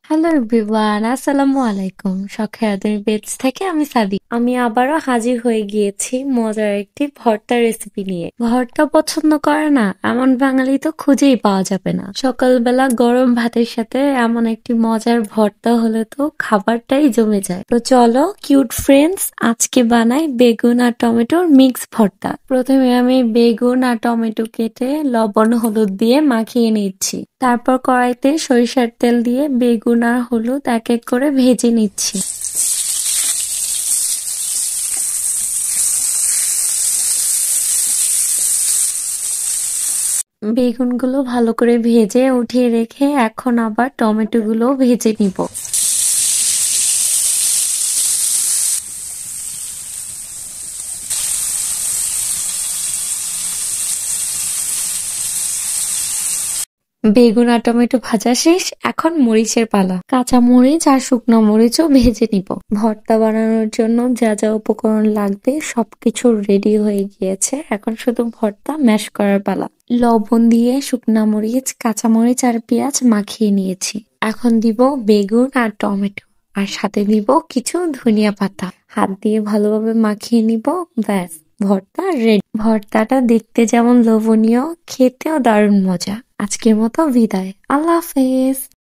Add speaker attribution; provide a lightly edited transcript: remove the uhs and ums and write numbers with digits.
Speaker 1: Hello everyone, আসসালামু আলাইকুম। শখেরাদের page থেকে আমি সাদি। আমি আবারও হাজির হয়ে গিয়েছি মজার একটি ভর্তা রেসিপি নিয়ে। ভর্তা পছন্দ করে না এমন বাঙালি তো খুঁজেই পাওয়া যাবে না। সকালবেলা গরম ভাতের সাথে এমন একটি মজার ভর্তা হলে তো খাবারটাই জমে যায়। তো চলো কিউট ফ্রেন্ডস, আজকে বানাই বেগুন আর টমেটোর মিক্স ভর্তা। প্রথমে আমি বেগুন আর টমেটো কেটে লবণ হলুদ দিয়ে মাখিয়ে নিচ্ছি। তারপর কড়াইতে সরিষার তেল দিয়ে বেগুন আর হলুদ এক এক করে ভেজে নিচ্ছি। বেগুনগুলো ভালো করে ভেজে উঠিয়ে রেখে এখন আবার টমেটো গুলো ভেজে নিব। বেগুন আর টমেটো ভাজা শেষ, এখন মরিচের পালা। কাঁচা মরিচ আর শুকনো মরিচও ভেজে নিব। ভর্তা বানানোর জন্য যা যা উপকরণ লাগবে সবকিছু রেডি হয়ে গিয়েছে, এখন শুধু ভর্তা ম্যাশ করার পালা। লবণ দিয়ে শুকনা মরিচ, কাঁচা মরিচ আর পেঁয়াজ মাখিয়ে নিয়েছি। এখন দিব বেগুন আর টমেটো, আর সাথে দিব কিছু ধনিয়া পাতা। হাত দিয়ে ভালোভাবে মাখিয়ে নিব। ব্যাস, ভর্তা রেডি। ভর্তাটা দেখতে যেমন লোভনীয়, খেতেও দারুণ মজা। আজকের মতো বিদায়। আল্লাহ হাফেজ।